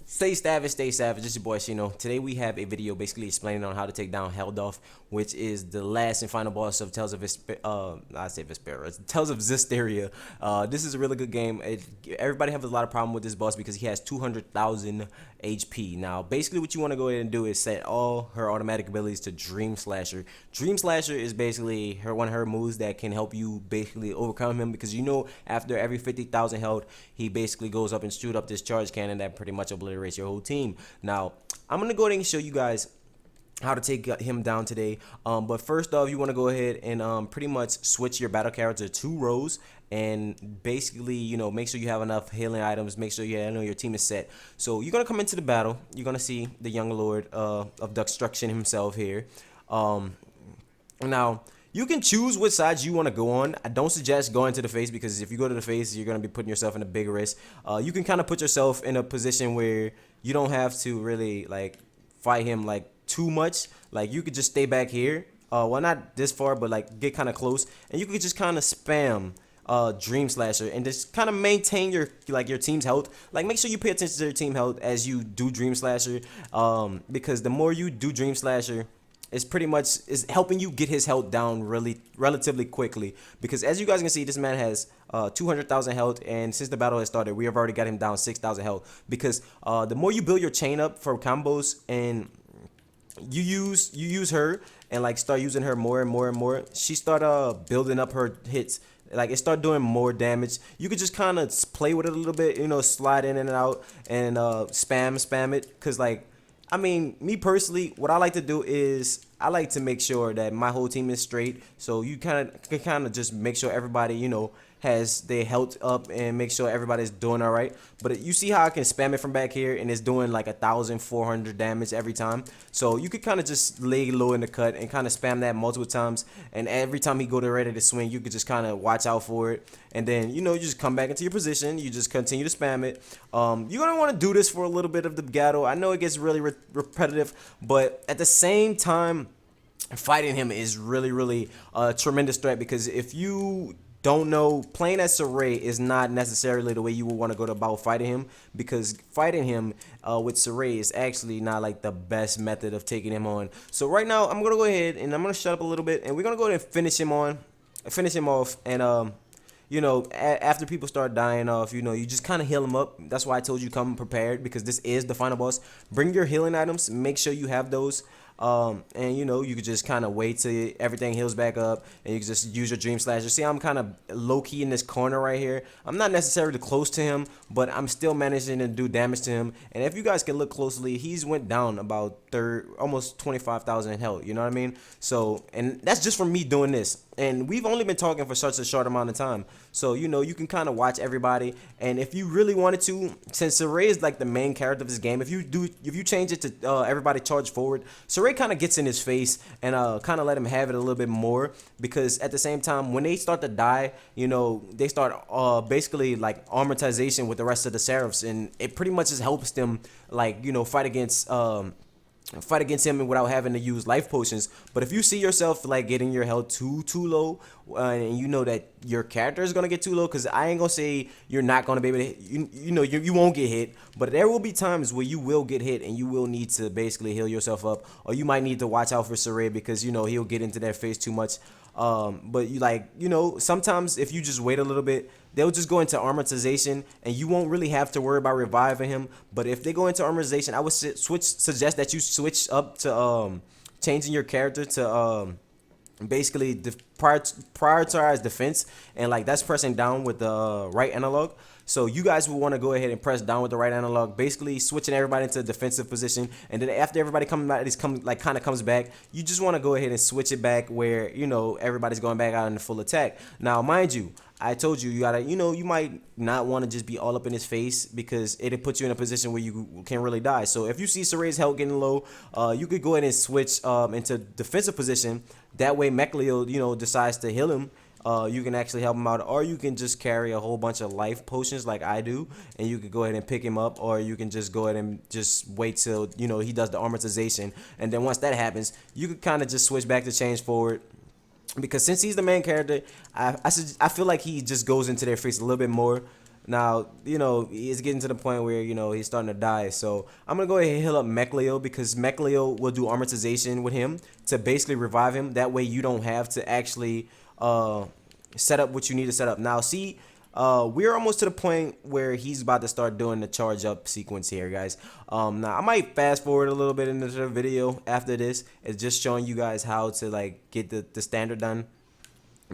Stay savage, stay savage. It's your boy Shino. Today we have a video basically explaining on how to take down Heldaf, which is the last and final boss of Tales of Tales of Zestiria. This is a really good game. Everybody has a lot of problem with this boss because he has 200,000 HP. Now, basically what you want to go ahead and do is set all her automatic abilities to Dream Slasher. Dream Slasher is basically one of her moves that can help you basically overcome him, because after every 50,000 health, he basically goes up and shoot up this charge cannon that pretty much obliterates your whole team. Now, I'm gonna go ahead and show you guys how to take him down today. But first off, you want to go ahead and pretty much switch your battle character to 2 rows, and basically, make sure you have enough healing items. Make sure your team is set. So you're gonna come into the battle. You're gonna see the young lord of destruction himself here. Now, you can choose which sides you want to go on. I don't suggest going to the face, because if you go to the face, you're going to be putting yourself in a big risk. You can kind of put yourself in a position where you don't have to really fight him too much. You could just stay back here. Well, not this far, but get kind of close, and you could just kind of spam Dream Slasher and just kind of maintain your team's health. Make sure you pay attention to your team health as you do Dream Slasher, because the more you do Dream Slasher, it's pretty much is helping you get his health down relatively quickly. Because as you guys can see, this man has 200,000 health, and since the battle has started, we have already got him down 6,000 health. Because the more you build your chain up for combos, and you use her and start using her more and more and more, she start building up her hits. It start doing more damage. You could just kind of play with it a little bit, slide in and out, and spam it. Because me personally, what I like to do is I like to make sure that my whole team is straight. So you can kind of just make sure everybody, has their health up, and make sure everybody's doing all right. But you see how I can spam it from back here, and it's doing 1,400 damage every time. So you could kind of just lay low in the cut and kind of spam that multiple times. And every time he go to ready to swing, you could just kind of watch out for it. And then, you just come back into your position. You just continue to spam it. You're going to want to do this for a little bit of the battle. I know it gets really repetitive, but at the same time, fighting him is really a tremendous threat. Because if you don't know, playing as Saray is not necessarily the way you would want to go about fighting him, because fighting him with Saray is actually not the best method of taking him on. So right now, I'm gonna go ahead and I'm gonna shut up a little bit, and we're gonna go ahead and finish him off. And after people start dying off, you just kind of heal them up. That's why I told you come prepared, because this is the final boss. Bring your healing items. Make sure you have those. And you could just kind of wait till everything heals back up, and you can just use your Dream Slasher. See, I'm kind of low-key in this corner right here. I'm not necessarily close to him, but I'm still managing to do damage to him. And if you guys can look closely, he's went down about almost 25,000 health. You know what I mean? So, and that's just from me doing this. And we've only been talking for such a short amount of time. So, you can kind of watch everybody. And if you really wanted to, since Saray is the main character of this game, if you change it to everybody charge forward, Saray kind of gets in his face and kind of let him have it a little bit more. Because at the same time, when they start to die, they start basically armorization with the rest of the Seraphs. And it pretty much just helps them fight against him without having to use life potions. But if you see yourself getting your health too low, and you know that your character is gonna get too low, because I ain't gonna say you're not gonna be able to hit, you won't get hit, but there will be times where you will get hit, and you will need to basically heal yourself up, or you might need to watch out for Saray, because he'll get into that face too much. But sometimes if you just wait a little bit, they'll just go into armorization, and you won't really have to worry about reviving him. But if they go into armorization, I would suggest that you switch up to changing your character to basically prioritize defense, and that's pressing down with the right analog. So you guys will want to go ahead and press down with the right analog, basically switching everybody into a defensive position. And then after everybody kind of comes back, you just want to go ahead and switch it back where everybody's going back out in the full attack. Now, mind you, I told you gotta, you might not want to just be all up in his face, because it'll put you in a position where you can really die. So if you see Saray's health getting low, you could go ahead and switch into defensive position. That way, Mechleo, decides to heal him. You can actually help him out, or you can just carry a whole bunch of life potions like I do, and you can go ahead and pick him up, or you can just go ahead and just wait till he does the armorization, and then once that happens, you could kind of just switch back to change forward. Because since he's the main character, I feel like he just goes into their face a little bit more. Now, you know, he's getting to the point where, you know, he's starting to die. So I'm going to go ahead and heal up Mechleo because Mechleo will do amortization with him to basically revive him. That way you don't have to actually set up what you need to set up. Now, see, we're almost to the point where he's about to start doing the charge up sequence here, guys. Now, I might fast forward a little bit into the video after this. It's just showing you guys how to, like, get the standard done.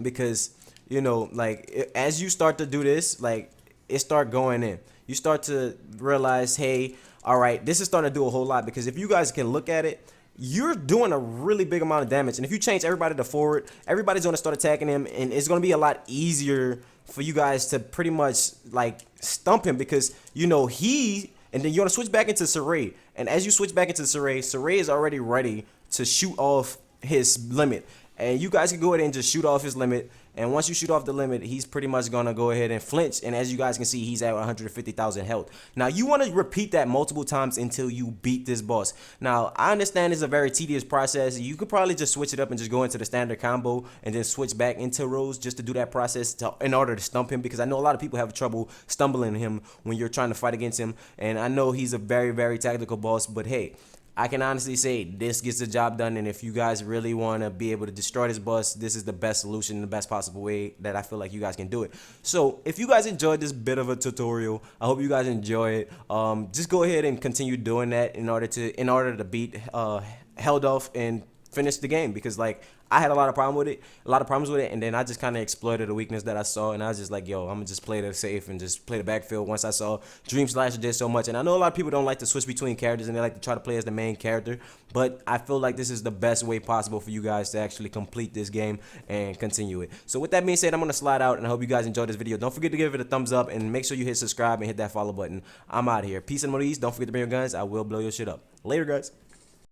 Because, you know, like, as you start to do this, like, it start going in. You start to realize, hey, all right, this is starting to do a whole lot. Because if you guys can look at it, you're doing a really big amount of damage. And if you change everybody to forward, everybody's going to start attacking him. And it's going to be a lot easier for you guys to pretty much, like, stump him. Because, you know, and then you want to switch back into Saray. And as you switch back into Saray, Saray is already ready to shoot off his limit. And you guys can go ahead and just shoot off his limit. And once you shoot off the limit, he's pretty much going to go ahead and flinch. And as you guys can see, he's at 150,000 health. Now, you want to repeat that multiple times until you beat this boss. Now, I understand it's a very tedious process. You could probably just switch it up and just go into the standard combo and then switch back into Rose just to do that process in order to stump him. Because I know a lot of people have trouble stumbling him when you're trying to fight against him. And I know he's a very, very tactical boss. But hey, I can honestly say this gets the job done, and if you guys really want to be able to destroy this boss, this is the best solution, the best possible way that I feel like you guys can do it. So if you guys enjoyed this bit of a tutorial, I hope you guys enjoy it. Just go ahead and continue doing that in order to beat Heldaf and finish the game, because like I had a lot of problems with it, and then I just kind of exploited a weakness that I saw, and I was just like, yo, I'm gonna just play the safe and just play the backfield. Once I saw Dream Slasher did so much, and I know a lot of people don't like to switch between characters and they like to try to play as the main character, but I feel like this is the best way possible for you guys to actually complete this game and continue it. So with that being said, I'm gonna slide out, and I hope you guys enjoyed this video. Don't forget to give it a thumbs up, and make sure you hit subscribe and hit that follow button. I'm out of here. Peace and more. Don't forget to bring your guns. I will blow your shit up. Later, guys.